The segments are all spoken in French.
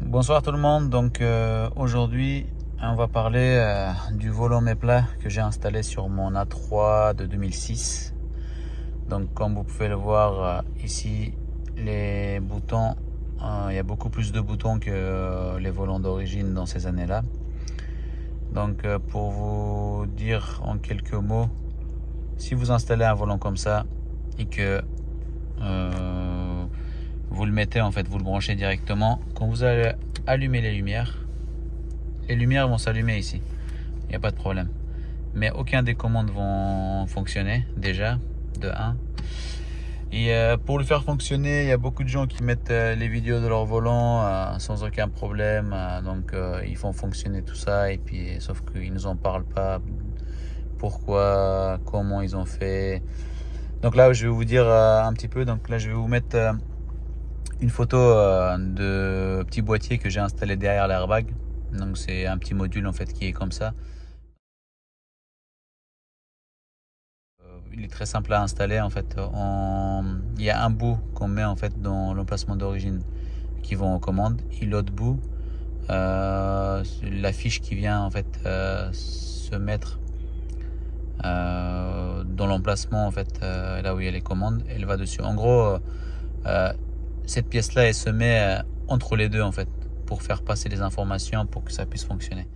Bonsoir tout le monde. Donc aujourd'hui on va parler du volant Mepla que j'ai installé sur mon A3 de 2006. Donc comme vous pouvez le voir ici, les boutons, il y a beaucoup plus de boutons que les volants d'origine dans ces années-là. Donc pour vous dire en quelques mots, si vous installez un volant comme ça et que vous le mettez, en fait vous le branchez directement, quand vous allez allumer les lumières vont s'allumer ici, il n'y a pas de problème, mais aucun des commandes vont fonctionner déjà de 1. Et pour le faire fonctionner, il y a beaucoup de gens qui mettent les vidéos de leur volant sans aucun problème, donc ils font fonctionner tout ça, et puis sauf qu'ils nous en parlent pas pourquoi, comment ils ont fait. Donc là je vais vous dire un petit peu. Donc là je vais vous mettre une photo de petit boîtier que j'ai installé derrière l'airbag. Donc c'est un petit module en fait qui est comme ça. Il est très simple à installer en fait. Il y a un bout qu'on met en fait dans l'emplacement d'origine qui vont aux commandes, et l'autre bout, la fiche qui vient en fait se mettre dans l'emplacement en fait là où il y a les commandes, elle va dessus. En gros, cette pièce là elle se met entre les deux en fait pour faire passer les informations pour que ça puisse fonctionner.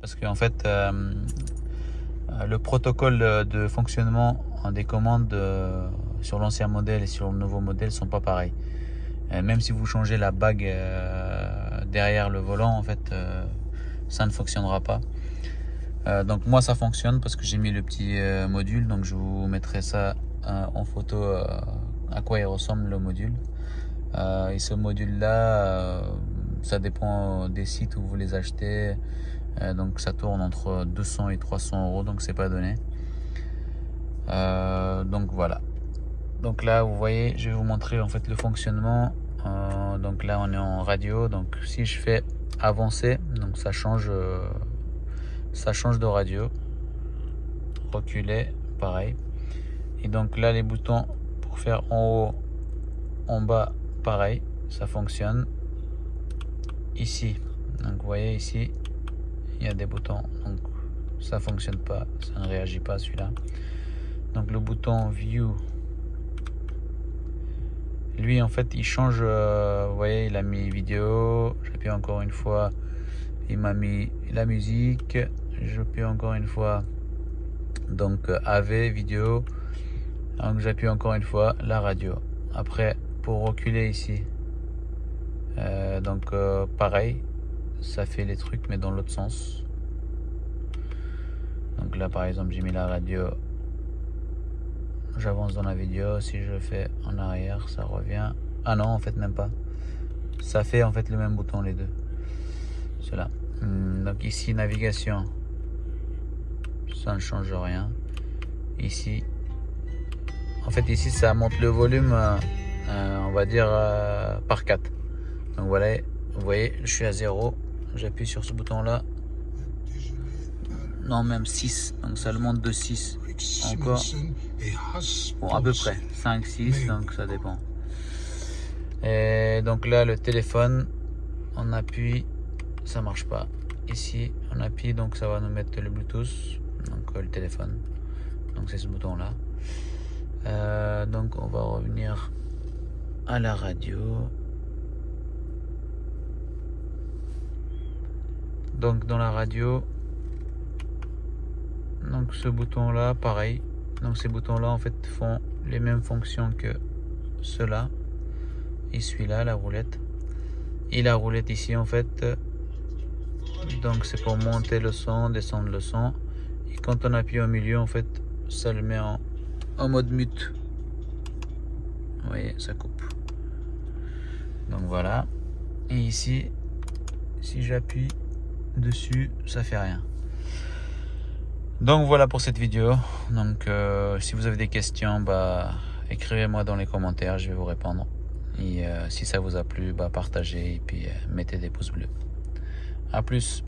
Parce qu'en fait le protocole de fonctionnement des commandes sur l'ancien modèle et sur le nouveau modèle sont pas pareils. Même si vous changez la bague derrière le volant, en fait ça ne fonctionnera pas. Donc moi ça fonctionne parce que j'ai mis le petit module, donc je vous mettrai ça en photo à quoi il ressemble le module. Et ce module là, ça dépend des sites où vous les achetez, donc ça tourne entre 200 et 300 euros, donc c'est pas donné. Donc voilà. Donc là vous voyez, je vais vous montrer en fait le fonctionnement. Donc là on est en radio, donc si je fais avancer, donc ça change de radio. Reculer, pareil. Et donc là les boutons pour faire en haut, en bas, pareil, ça fonctionne. Ici, donc vous voyez ici, il y a des boutons, donc ça fonctionne pas, ça ne réagit pas celui-là. Donc le bouton view, lui en fait il change, vous voyez il a mis vidéo, j'appuie encore une fois, il m'a mis la musique, j'appuie encore une fois, donc AV vidéo, donc j'appuie encore une fois la radio. Après pour reculer ici, donc pareil, ça fait les trucs mais dans l'autre sens. Donc là par exemple j'ai mis la radio, j'avance dans la vidéo, si je fais en arrière ça revient, ah non en fait même pas, ça fait en fait le même bouton les deux, cela. Donc ici navigation, ça ne change rien. Ici en fait ici ça monte le volume on va dire par 4. Donc voilà, vous voyez je suis à 0, j'appuie sur ce bouton là, non même 6, donc ça le monte de 6 encore, bon à peu près 5 6, donc ça dépend. Et donc là le téléphone, on appuie, ça marche pas. Ici on appuie, donc ça va nous mettre le Bluetooth, donc le téléphone, donc c'est ce bouton là. Donc on va revenir à la radio. Donc dans la radio, donc ce bouton là pareil, donc ces boutons là en fait font les mêmes fonctions que ceux-là et celui-là, la roulette. Et la roulette ici en fait, donc c'est pour monter le son, descendre le son, et quand on appuie au milieu en fait ça le met en mode mute. Vous voyez, ça coupe. Donc voilà. Et ici, si j'appuie dessus, ça fait rien. Donc voilà pour cette vidéo. Donc si vous avez des questions, écrivez-moi dans les commentaires, je vais vous répondre. Et si ça vous a plu, partagez et puis mettez des pouces bleus. A plus.